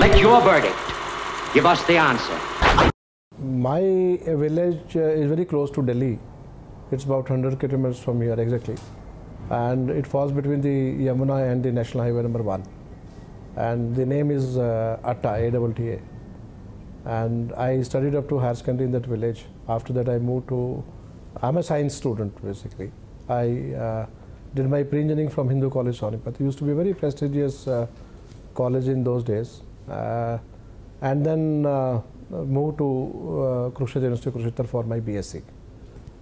Collect your verdict. Give us the answer. My village is very close to Delhi. It's about 100 kilometers from here exactly. And it falls between the Yamuna and the National Highway number 1. And the name is Atta, A-T-T-A. And I studied up to higher secondary in that village. After that I moved to, I'm a science student basically. I did my pre-engineering from Hindu College, Sonipat. It used to be a very prestigious college in those days. And then moved to Kurukshetra University, Kurukshetra for my BSc.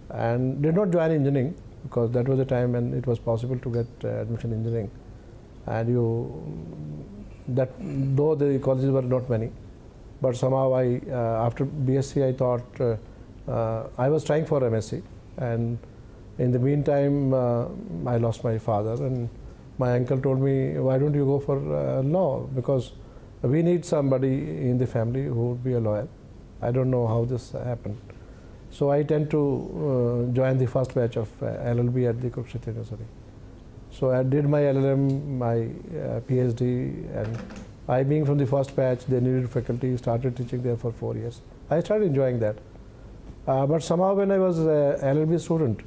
And did not join engineering because that was a time when it was possible to get admission in engineering. And though the colleges were not many, but somehow after BSc I thought, I was trying for MSc, and in the meantime I lost my father, and my uncle told me, why don't you go for law, because we need somebody in the family who would be a lawyer. I don't know how this happened. So I tend to join the first batch of LLB at the Kurukshetra University. So I did my LLM, my PhD, and I being from the first batch, they needed faculty, started teaching there for 4 years. I started enjoying that. But somehow when I was an LLB student,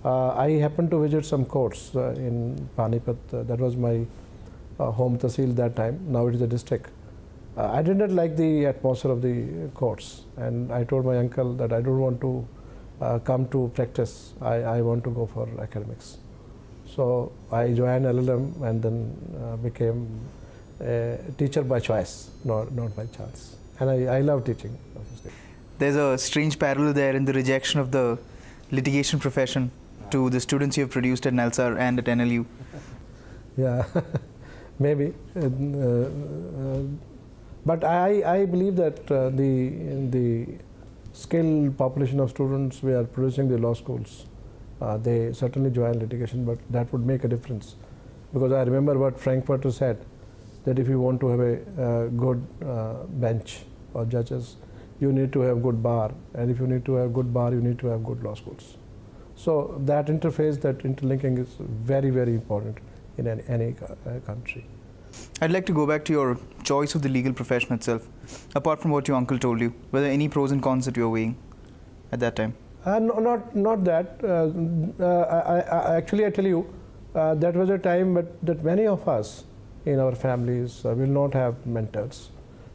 I happened to visit some courts in Panipat. That was my home tahsil that time. Now it is a district. I did not like the atmosphere of the courts, and I told my uncle that I don't want to come to practice. I want to go for academics. So I joined LLM and then became a teacher by choice, not by chance. And I love teaching, obviously. There's a strange parallel there in the rejection of the litigation profession to the students you have produced at NALSAR and at NLU. Yeah, maybe. But I believe that the skilled population of students we are producing the law schools, they certainly join litigation, but that would make a difference. Because I remember what Frankfurter said, that if you want to have a good bench or judges, you need to have good bar, and if you need to have good bar, you need to have good law schools. So that interface, that interlinking is very, very important in any country. I'd like to go back to your choice of the legal profession itself. Apart from what your uncle told you, were there any pros and cons that you were weighing at that time? No, not that. Actually, I tell you, that was a time that many of us in our families will not have mentors.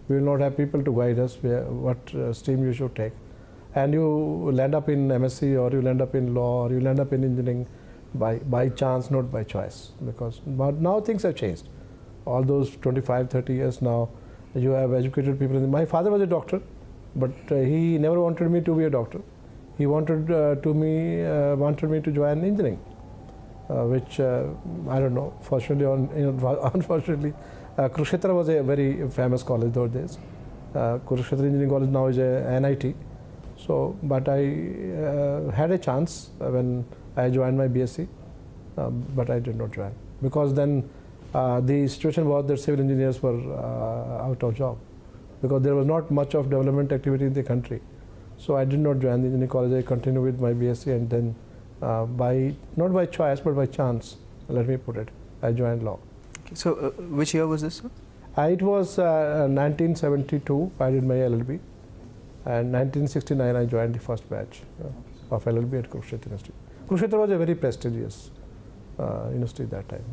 We will not have people to guide us what stream you should take. And you will end up in MSc, or you will end up in law, or you will end up in engineering by chance, not by choice. But now things have changed. All those 25, 30 years now, you have educated people. My father was a doctor, but he never wanted me to be a doctor. He wanted me to join engineering, which I don't know. Fortunately, unfortunately, Kurukshetra was a very famous college those days. Kurukshetra Engineering College now is a NIT. So, but I had a chance when I joined my BSc, but I did not join, because then the situation was that civil engineers were out of job, because there was not much of development activity in the country. So I did not join the engineering college. I continued with my BSc, and then not by choice but by chance, let me put it, I joined law. Okay. So which year was this, sir? It was 1972 I did my LLB, and 1969 I joined the first batch of LLB at Kurukshetra University. Kurukshetra was a very prestigious university at that time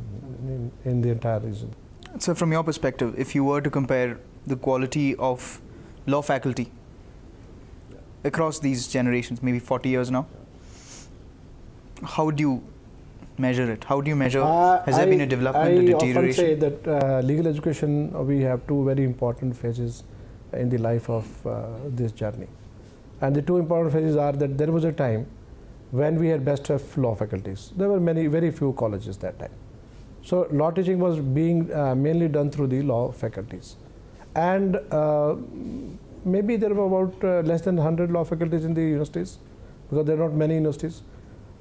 in the entire region. So from your perspective, if you were to compare the quality of law faculty across these generations, maybe 40 years now, how do you measure it? How do you measure, has there been a development, a deterioration? I often say that legal education, we have two very important phases in the life of this journey. And the two important phases are that there was a time when we had best of law faculties. There were very few colleges that time. So law teaching was being mainly done through the law faculties. And maybe there were about less than 100 law faculties in the universities, because there are not many universities.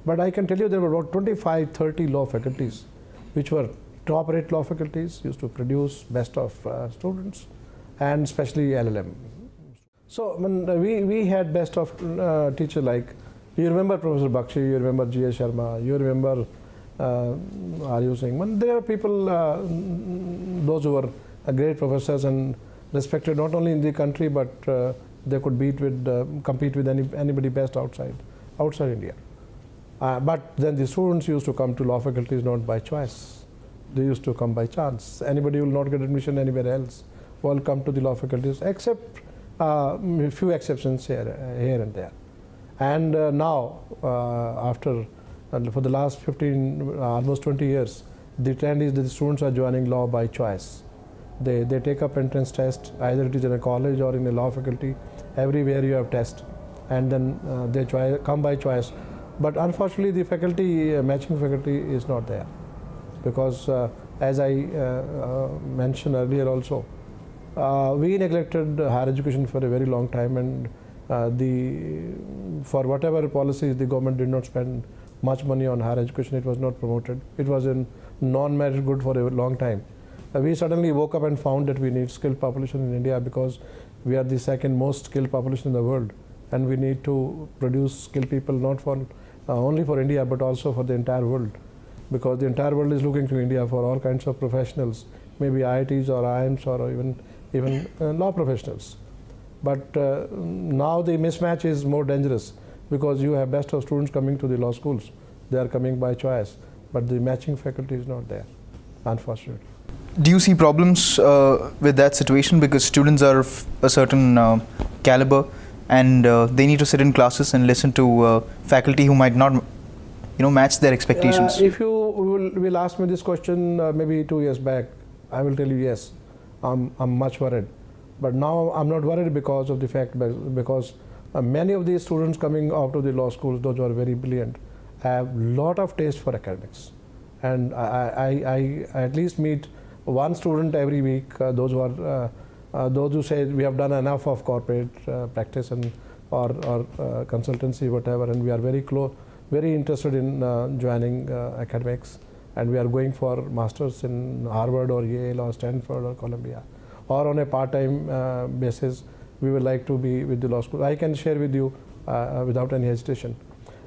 But I can tell you there were about 25, 30 law faculties, which were top-rate law faculties, used to produce best of students, and especially LLM. So when we had best of teachers like, you remember Professor Bakshi, you remember G.S. Sharma, you remember R.U. Singh. There are people, those who were great professors and respected not only in the country, but they could compete with anybody best outside India. But then the students used to come to law faculties not by choice. They used to come by chance. Anybody will not get admission anywhere else will come to the law faculties, except a few exceptions here and there. And now, for the last 15, almost 20 years, the trend is that the students are joining law by choice. They take up entrance test, either it is in a college or in a law faculty. Everywhere you have test, and then they come by choice. But unfortunately, the faculty, matching faculty is not there, because as I mentioned earlier also, we neglected higher education for a very long time, and for whatever policies, the government did not spend much money on higher education. It was not promoted. It was a non-merit good for a long time. We suddenly woke up and found that we need skilled population in India, because we are the second most skilled population in the world, and we need to produce skilled people not for only for India but also for the entire world, because the entire world is looking to India for all kinds of professionals, maybe IITs or IIMs or even law professionals. But now the mismatch is more dangerous, because you have best of students coming to the law schools. They are coming by choice, but the matching faculty is not there, unfortunately. Do you see problems with that situation, because students are of a certain caliber, and they need to sit in classes and listen to faculty who might not, match their expectations? If you will ask me this question maybe 2 years back, I will tell you yes, I'm much worried. But now I'm not worried because of the fact, because many of these students coming out of the law schools, those who are very brilliant, have lot of taste for academics, and I at least meet one student every week, those who say we have done enough of corporate practice or consultancy, whatever, and we are very interested in joining academics, and we are going for masters in Harvard or Yale or Stanford or Columbia, or on a part-time basis we would like to be with the law school. I can share with you without any hesitation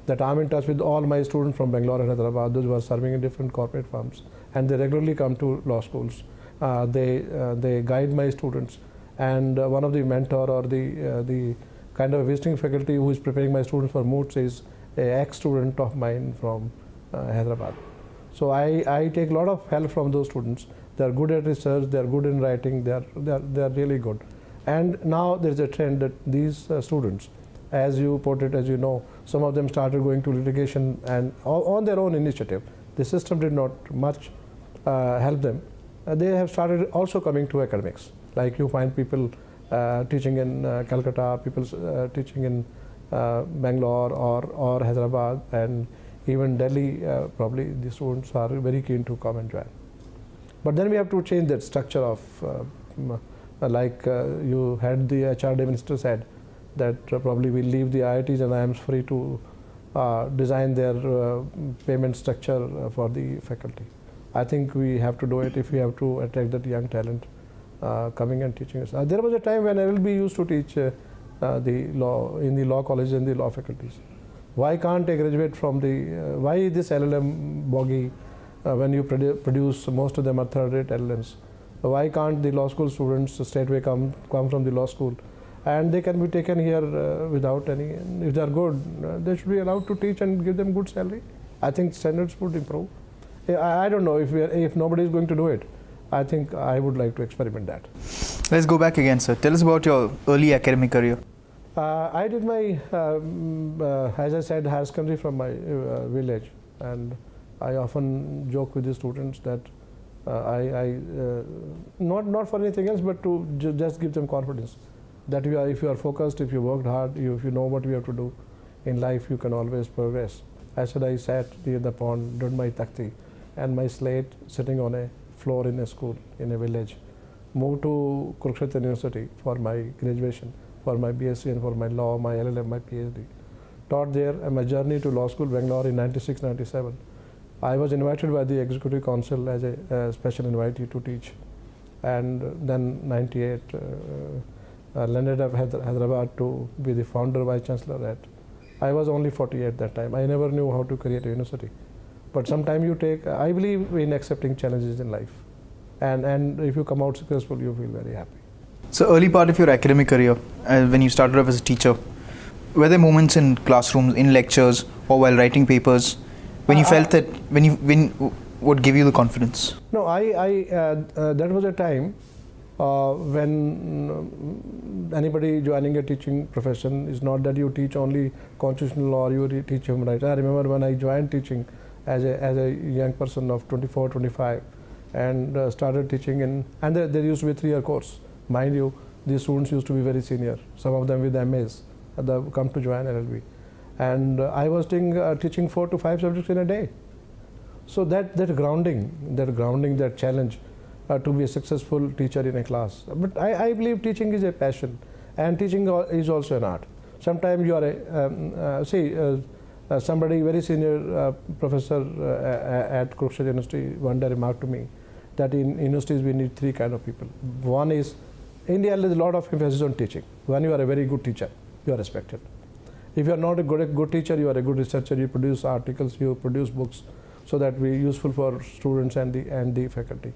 that I'm in touch with all my students from Bangalore and Hyderabad, those who are serving in different corporate firms, and they regularly come to law schools. They guide my students, and one of the mentor or the kind of visiting faculty who is preparing my students for MOOTS is an ex-student of mine from Hyderabad. So I take a lot of help from those students. They are good at research, they are good in writing, they are really good. And now there is a trend that these students, as you put it, as you know, some of them started going to litigation and on their own initiative. The system did not much help them. They have started also coming to academics. Like you find people teaching in Calcutta, people teaching in Bangalore or Hyderabad, and even Delhi. Probably the students are very keen to come and join. But then we have to change that structure of like you had the HRD minister said that probably we'll leave the IITs and IIMs free to design their payment structure for the faculty. I think we have to do it if we have to attract that young talent coming and teaching us. There was a time when LLB used to teach the law in the law colleges and the law faculties. Why can't a graduate from the why is this LLM boggy when you produce most of them are third-rate LLMs? Why can't the law school students straightway come from the law school, and they can be taken here without any? If they are good, they should be allowed to teach and give them good salary. I think standards would improve. I don't know if nobody is going to do it. I think I would like to experiment that. Let's go back again, sir. Tell us about your early academic career. I did my, as I said, higher secondary from my village, and I often joke with the students that not for anything else, but to just give them confidence that if you are focused, if you worked hard, if you know what you have to do in life, you can always progress. I said I sat near the pond, did my takti and my slate sitting on a floor in a school in a village. Moved to Kurukshetra University for my graduation, for my BSc and for my law, my LLM, my PhD. Taught there, and my journey to law school, Bangalore in 96, 97. I was invited by the Executive Council as a special invitee to teach. And then 98, landed up Hyderabad to be the founder vice chancellor at. I was only 40 at that time. I never knew how to create a university. But sometime you take, I believe in accepting challenges in life. And if you come out successful, you feel very happy. So early part of your academic career, when you started off as a teacher, were there moments in classrooms, in lectures, or while writing papers, when you felt that would give you the confidence? No, that was a time when anybody joining a teaching profession is not that you teach only constitutional law, you teach human rights. I remember when I joined teaching as a young person of 24, 25, and started teaching and there used to be a 3-year course. Mind you, these students used to be very senior, some of them with MAs, they come to join LLB. And I was teaching 4 to 5 subjects in a day. So that grounding, that challenge to be a successful teacher in a class. But I believe teaching is a passion, and teaching is also an art. Sometimes you are somebody very senior professor at Kurukshetra University one day remarked to me that in universities we need 3 kind of people. One is, India there is a lot of emphasis on teaching. When you are a very good teacher, you are respected. If you are not a good teacher, you are a good researcher, you produce articles, you produce books, so that we useful for students and the faculty.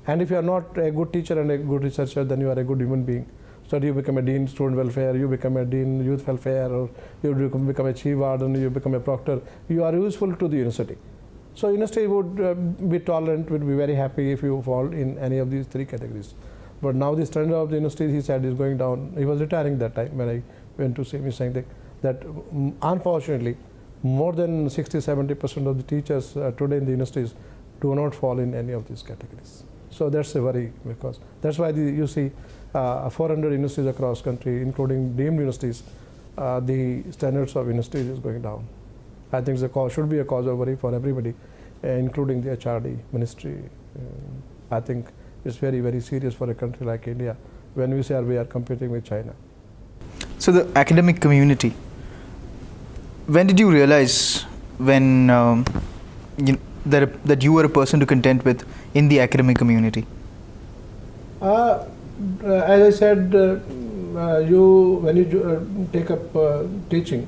And if you are not a good teacher and a good researcher, then you are a good human being. So you become a dean student welfare, you become a dean youth welfare, or you become a chief warden, you become a proctor. You are useful to the university. So university would be tolerant, would be very happy if you fall in any of these 3 categories. But now the standard of the university, he said, is going down. He was retiring that time when I went to see him, saying that unfortunately more than 60–70% of the teachers today in the universities do not fall in any of these categories. So that's a worry, because that's why you see 400 universities across country, including deemed universities, the standards of universities is going down. I think should be a cause of worry for everybody, including the HRD ministry. I think it's very, very serious for a country like India when we say we are competing with China. So the academic community, when did you realize that you were a person to contend with in the academic community? As I said, when you take up teaching,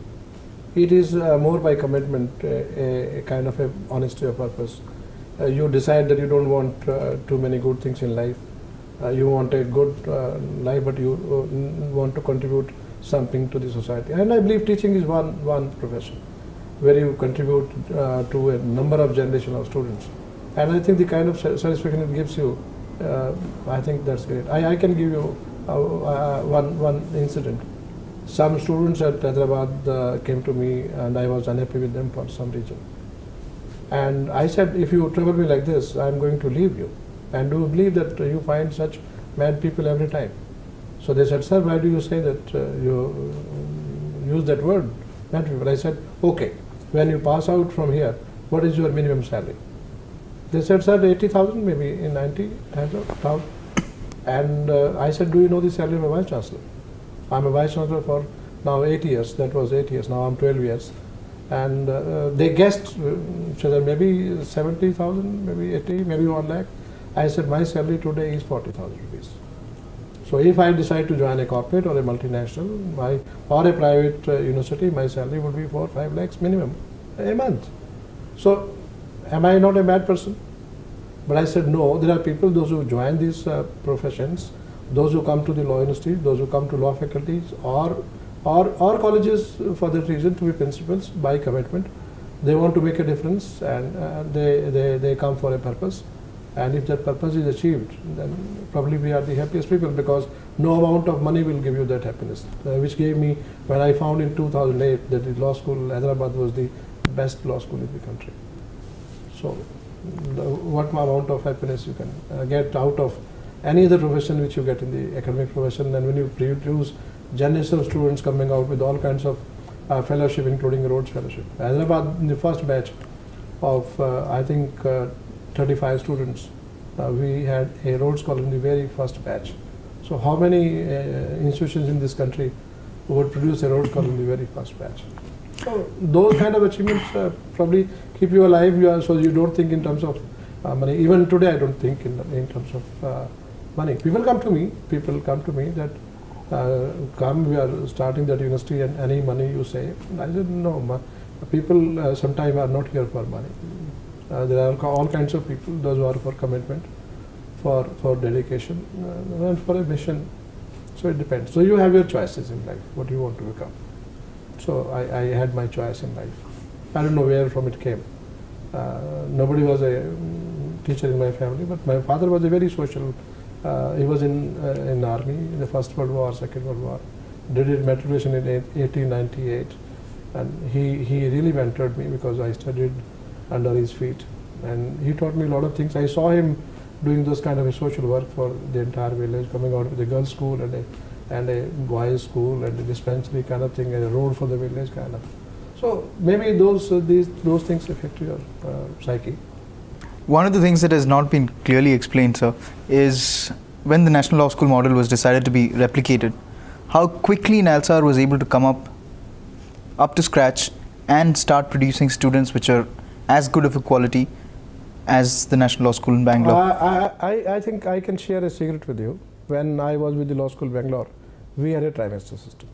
it is more by commitment, a kind of a honesty of purpose. You decide that you don't want too many good things in life. You want a good life, but you want to contribute something to the society. And I believe teaching is one profession where you contribute to a number of generation of students. And I think the kind of satisfaction it gives you, I think that's great. I can give you one incident. Some students at Hyderabad came to me and I was unhappy with them for some reason. And I said, if you trouble me like this, I'm going to leave you. And do you believe that you find such mad people every time? So they said, sir, why do you say that, you use that word, mad people? I said, okay, when you pass out from here, what is your minimum salary? They said, sir, 80,000, maybe in 90,000. And I said, do you know the salary of a vice chancellor? I'm a vice chancellor for now 8 years. That was 8 years. Now I'm 12 years. And they guessed, so maybe 70,000, maybe 80, maybe 1 lakh. I said, my salary today is 40,000 rupees. So if I decide to join a corporate or a multinational, or a private university, my salary would be 4 or 5 lakhs minimum a month. So am I not a bad person? But I said, no, there are people, those who join these professions, those who come to the law university, those who come to law faculties, or colleges for that reason to be principals by commitment. They want to make a difference, and they come for a purpose. And if that purpose is achieved, then probably we are the happiest people, because no amount of money will give you that happiness, which gave me, when I found in 2008 that the law school, Hyderabad was the best law school in the country. So what amount of happiness you can get out of any other profession which you get in the academic profession, and when you produce generation of students coming out with all kinds of fellowship, including Rhodes Fellowship. Hyderabad, in the first batch of, I think, 35 students, we had a Rhodes Scholar in the very first batch. So how many institutions in this country would produce a Rhodes Scholar in the very first batch? So those kind of achievements probably keep you alive, so you don't think in terms of money. Even today I don't think in terms of money. People come to me that we are starting that university, and any money you say. I said, no, people sometimes are not here for money. There are all kinds of people, those who are for commitment, for dedication and for a mission. So it depends. So you have your choices in life, what you want to become. So I had my choice in life. I don't know where from it came. Nobody was a teacher in my family, but my father was a very social. He was in army in the First World War, Second World War. Did his matriculation in 1898, and he really mentored me because I studied under his feet, and he taught me a lot of things. I saw him doing those kind of a social work for the entire village, coming out with a girls' school and a boys' school and a dispensary kind of thing, and a road for the village kind of. So maybe those things affect your psyche. One of the things that has not been clearly explained, sir, is when the National Law School model was decided to be replicated, how quickly NALSAR was able to come up to scratch and start producing students which are as good of a quality as the National Law School in Bangalore. I think I can share a secret with you. When I was with the Law School Bangalore, we had a trimester system.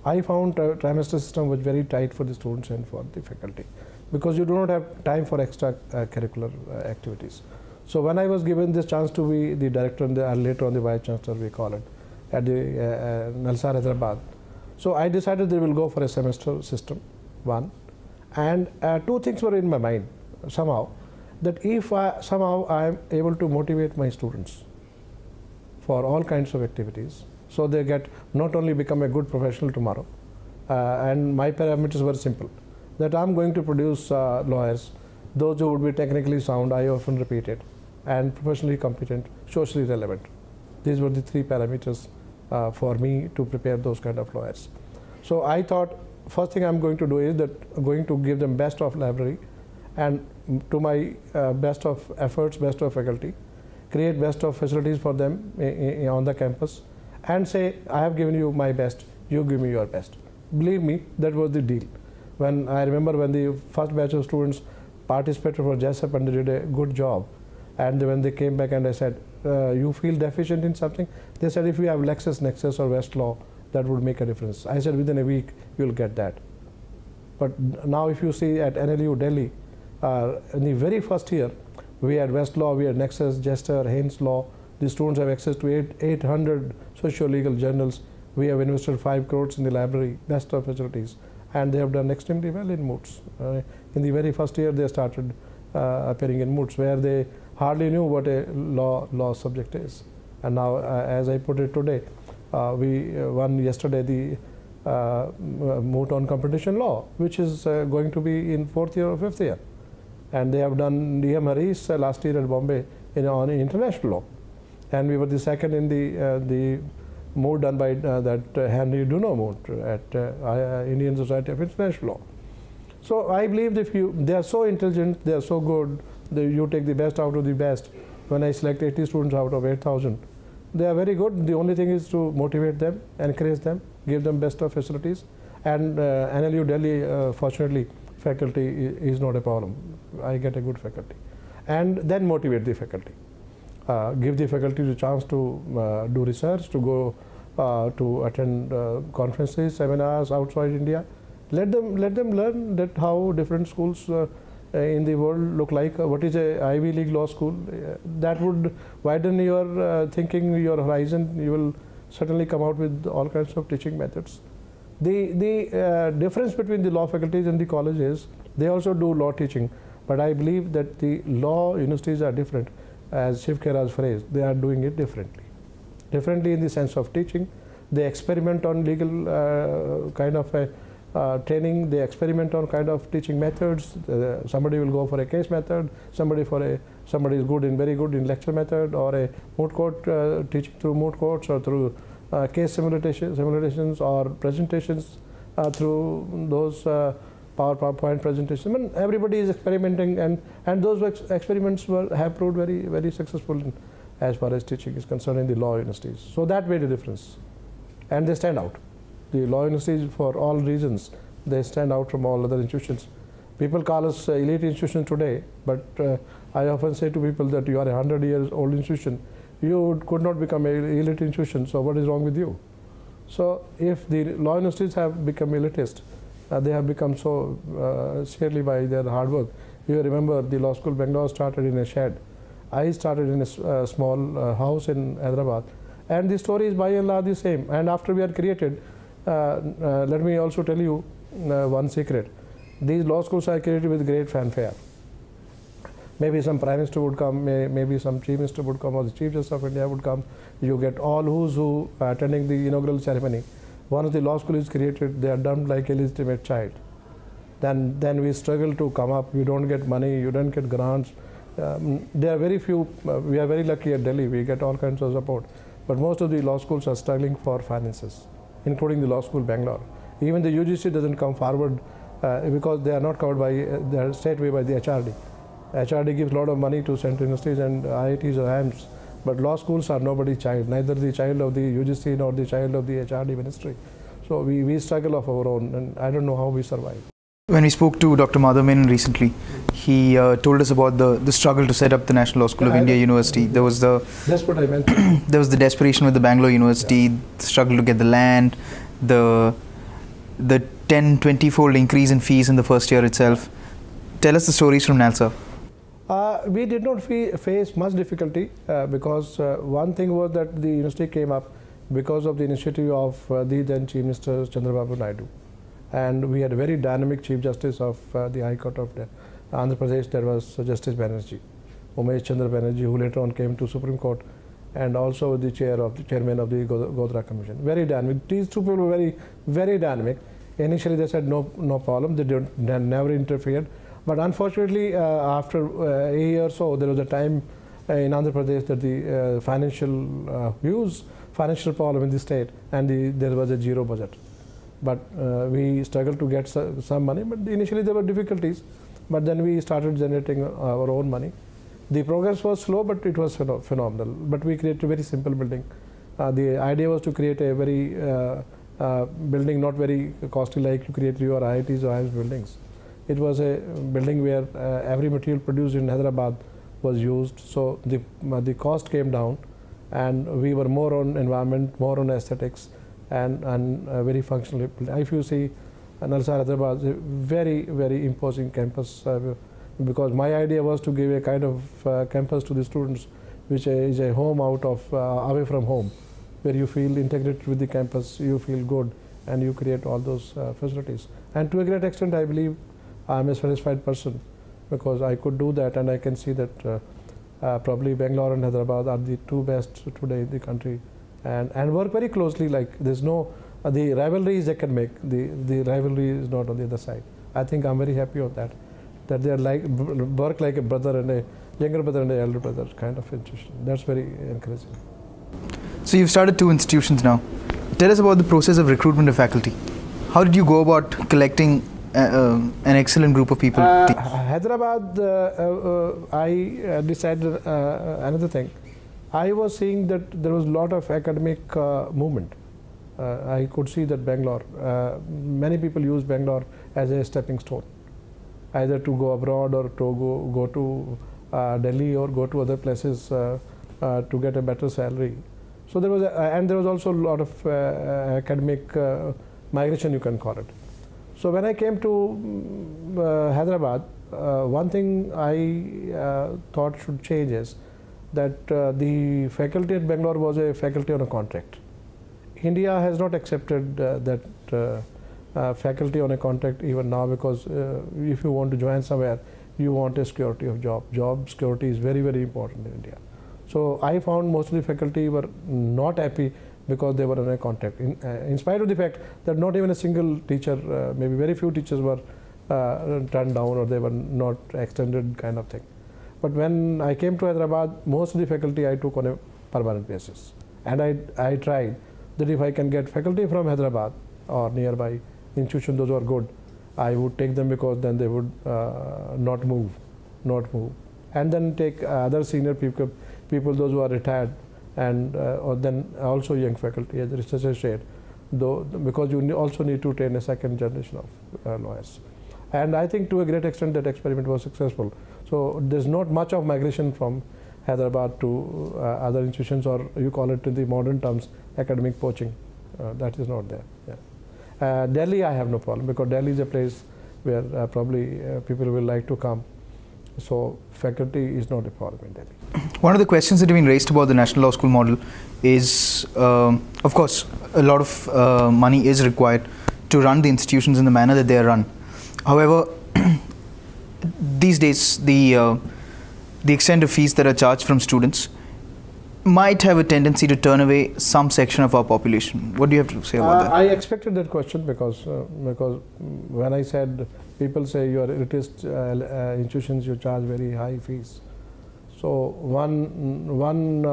I found trimester system was very tight for the students and for the faculty, because you do not have time for extra curricular activities. So when I was given this chance to be the director and later on the vice chancellor, we call it, at the NALSAR Hyderabad, so I decided they will go for a semester system, one, and two things were in my mind somehow, that if somehow I am able to motivate my students for all kinds of activities, so they get not only become a good professional tomorrow, and my parameters were simple, that I'm going to produce lawyers, those who would be technically sound, I often repeat it, and professionally competent, socially relevant. These were the three parameters for me to prepare those kind of lawyers. So I thought, first thing I'm going to do is that I'm going to give them best of library, and to my best of efforts, best of faculty, create best of facilities for them on the campus, and say, I have given you my best, you give me your best. Believe me, that was the deal. When I remember when the first batch of students participated for JESSEP and they did a good job, and when they came back and I said, you feel deficient in something? They said, if we have LexisNexis or Westlaw, that would make a difference. I said, within a week, you'll get that. But now if you see at NLU Delhi, in the very first year, we had Westlaw, we had Nexus, Jester, Haynes Law. The students have access to 800 socio-legal journals. We have invested 5 crores in the library, best of facilities, and they have done extremely well in MOOCs. In the very first year, they started appearing in MOOCs, where they hardly knew what a law subject is. And now, as I put it today, we won yesterday the moot on competition law, which is going to be in 4th year or 5th year. And they have done D.M. Harris last year at Bombay on international law. And we were the second in the moot done by that Henry Duno moot at Indian Society of International Law. So I believe that they are so intelligent, they are so good, you take the best out of the best. When I select 80 students out of 8,000, they are very good. The only thing is to motivate them, encourage them, give them best of facilities. And NLU Delhi, fortunately, faculty is not a problem. I get a good faculty. And then motivate the faculty. Give the faculty the chance to do research, to go to attend conferences, seminars outside India. Let them learn that how different schools in the world look like. What is a Ivy League law school? That would widen your thinking, your horizon. You will certainly come out with all kinds of teaching methods. The difference between the law faculties and the colleges, they also do law teaching, but I believe that the law universities are different. As Shiv Khera's phrase, they are doing it differently. Differently in the sense of teaching. They experiment on legal kind of a training, they experiment on kind of teaching methods. Somebody will go for a case method, somebody is very good in lecture method, or a moot court, teaching through moot courts, or through case simulations or presentations through those PowerPoint presentations. I mean, everybody is experimenting, and those experiments have proved very, very successful as far as teaching is concerned in the law universities. So that made a difference, and they stand out. The law universities, for all reasons, they stand out from all other institutions. People call us elite institution today, but I often say to people that you are a 100-year-old institution. You could not become an elite institution, so what is wrong with you? So if the law universities have become elitist, they have become so sheerly by their hard work. You remember the Law School Bangalore started in a shed, I started in a small house in Hyderabad, and the story is by and large the same. And after we are created, let me also tell you one secret. These law schools are created with great fanfare. Maybe some Prime Minister would come, maybe some Chief Minister would come, or the Chief Justice of India would come. You get all who's who attending the inaugural ceremony. Once the law school is created, they are dumped like a legitimate child. Then we struggle to come up. You don't get money, you don't get grants. There are very few. We are very lucky at Delhi. We get all kinds of support. But most of the law schools are struggling for finances, including the law school Bangalore. Even the UGC doesn't come forward because they are not covered by they are straightaway by the HRD. HRD gives a lot of money to central universities and IITs or IIMs, but law schools are nobody's child, neither the child of the UGC nor the child of the HRD ministry. So we struggle of our own, and I don't know how we survive. When we spoke to Dr. Madhav Menon recently, he told us about the struggle to set up the National Law School of India University. There was that's what I meant. There was the desperation with the Bangalore University, the struggle to get the land, the 10-20-fold increase in fees in the first year itself. Tell us the stories from NALSA. We did not face much difficulty because one thing was that the university came up because of the initiative of the then Chief Minister Chandrababu Naidu. And we had a very dynamic Chief Justice of the High Court of Andhra Pradesh. That was Justice Banerjee, Umesh Chandra Banerjee, who later on came to Supreme Court, and also the chairman of the Godhra Commission. Very dynamic. These two people were very, very dynamic. Initially they said no problem. They never interfered. But unfortunately, after a year or so, there was a time in Andhra Pradesh that the financial problem in the state, and there was a zero budget. But we struggled to get some money, but initially there were difficulties. But then we started generating our own money. The progress was slow, but it was phenomenal. But we created a very simple building. The idea was to create a very building not very costly like you create your IITs or IIMs buildings. It was a building where every material produced in Hyderabad was used, so the cost came down, and we were more on environment, more on aesthetics, and very functional. If you see NALSA Hyderabad is a very, very imposing campus because my idea was to give a kind of campus to the students which is a home out of away from home, where you feel integrated with the campus, you feel good, and you create all those facilities. And to a great extent, I believe I'm a satisfied person because I could do that, and I can see that probably Bangalore and Hyderabad are the two best today in the country, and work very closely. Like there's no the rivalries they can make. The rivalry is not on the other side. I think I'm very happy on that they are like work like a brother and a younger brother and an elder brother kind of institution. That's very encouraging. So you've started 2 institutions now. Tell us about the process of recruitment of faculty. How did you go about collecting an excellent group of people? Hyderabad, I decided another thing. I was seeing that there was a lot of academic movement. I could see that Bangalore, many people use Bangalore as a stepping stone, either to go abroad or to go to Delhi or go to other places to get a better salary. So there was, and there was also a lot of academic migration, you can call it. So when I came to Hyderabad, one thing I thought should change is that the faculty at Bangalore was a faculty on a contract. India has not accepted that faculty on a contract even now, because if you want to join somewhere, you want a security of job. Job security is very, very important in India. So I found most of the faculty were not happy because they were on a contract. In spite of the fact that not even a single teacher, maybe very few teachers were turned down or they were not extended kind of thing. But when I came to Hyderabad, most of the faculty I took on a permanent basis. And I tried that if I can get faculty from Hyderabad or nearby institution, those who are good, I would take them, because then they would not move. And then take other senior people, those who are retired, and or then also young faculty, as the researcher said, because you also need to train a second generation of lawyers. And I think to a great extent that experiment was successful. So there's not much of migration from Hyderabad to other institutions, or you call it in the modern terms, academic poaching. That is not there. Yeah. Delhi, I have no problem, because Delhi is a place where probably people will like to come. So faculty is not a problem in Delhi. One of the questions that have been raised about the National Law School model is, of course, a lot of money is required to run the institutions in the manner that they are run. However, these days the extent of fees that are charged from students might have a tendency to turn away some section of our population. What do you have to say about that? I expected that question because when I said, people say you are elitist institutions, you charge very high fees. So one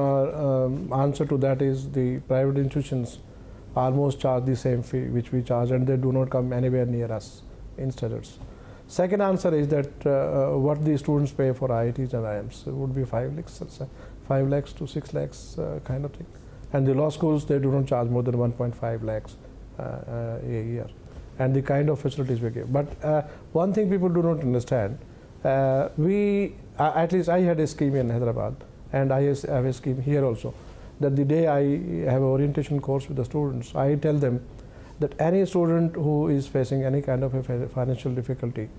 answer to that is the private institutions almost charge the same fee which we charge, and they do not come anywhere near us in standards. Second answer is that what the students pay for IITs and IIMs would be 5 lakhs to 6 lakhs kind of thing. And the law schools, they do not charge more than 1.5 lakhs a year. And the kind of facilities we give. But one thing people do not understand, at least I had a scheme in Hyderabad, and I have a scheme here also, that the day I have an orientation course with the students, I tell them that any student who is facing any kind of a financial difficulty,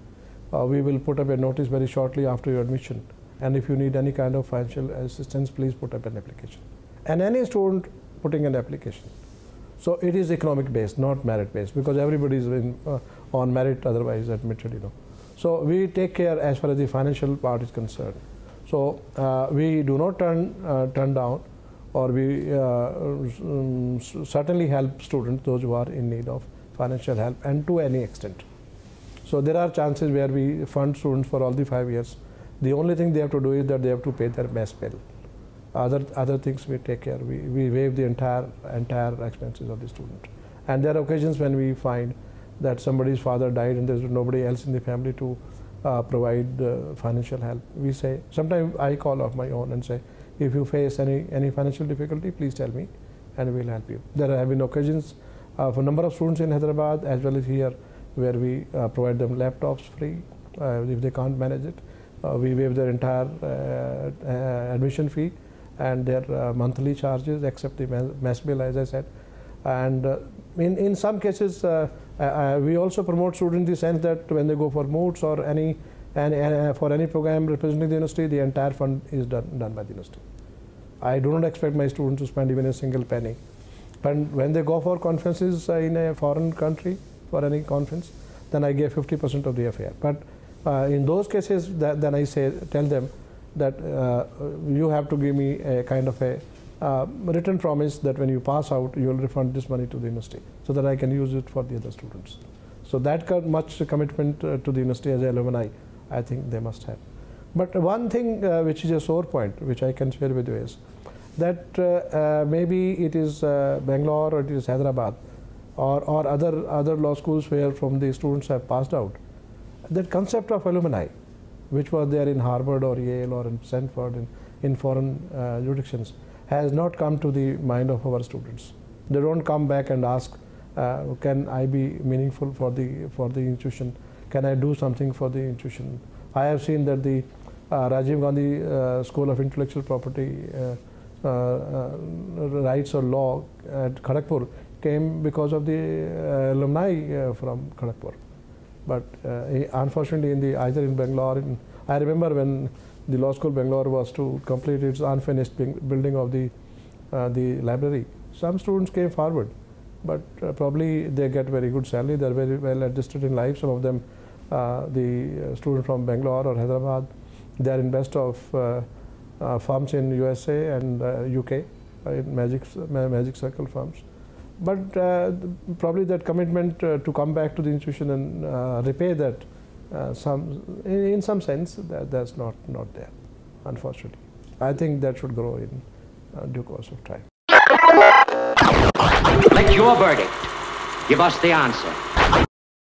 we will put up a notice very shortly after your admission. And if you need any kind of financial assistance, please put up an application. And any student putting an application. So it is economic based, not merit based, because everybody is on merit otherwise admitted, you know. So we take care as far as the financial part is concerned. So we do not turn down, or we certainly help students, those who are in need of financial help, and to any extent. So there are chances where we fund students for all the 5 years. The only thing they have to do is that they have to pay their mess bill. Other things we take care. We waive the entire expenses of the student. And there are occasions when we find that somebody's father died and there's nobody else in the family to provide financial help. We say, sometimes I call off my own and say, if you face any financial difficulty, please tell me and we'll help you. There have been occasions for a number of students in Hyderabad as well as here where we provide them laptops free if they can't manage it. We waive their entire admission fee and their monthly charges except the mess bill, as I said. And in some cases, we also promote students in the sense that when they go for moots or for any program representing the university, the entire fund is done by the university. I do not expect my students to spend even a single penny. But when they go for conferences in a foreign country, for any conference, then I give 50% of the affair. But in those cases, then I tell them that you have to give me a kind of a written promise that when you pass out, you will refund this money to the university so that I can use it for the other students. So that much commitment to the university as alumni, I think they must have. But one thing which is a sore point, which I can share with you is that maybe it is Bangalore or it is Hyderabad or other law schools where from the students have passed out. That concept of alumni, which was there in Harvard or Yale or in Stanford in foreign jurisdictions, has not come to the mind of our students. They don't come back and ask, can I be meaningful for the institution? Can I do something for the institution? I have seen that the Rajiv Gandhi School of Intellectual Property Rights or Law at Kharagpur came because of the alumni from Kharagpur. But unfortunately, either in Bangalore, I remember when the law school Bangalore was to complete its unfinished building of the library, some students came forward, but probably they get very good salary. They're very well adjusted in life. Some of them, the students from Bangalore or Hyderabad, they are in best of firms in USA and UK, in Magic Circle firms. But probably that commitment to come back to the institution and repay that, in some sense, that's not there, unfortunately. I think that should grow in due course of time. Let your verdict give us the answer.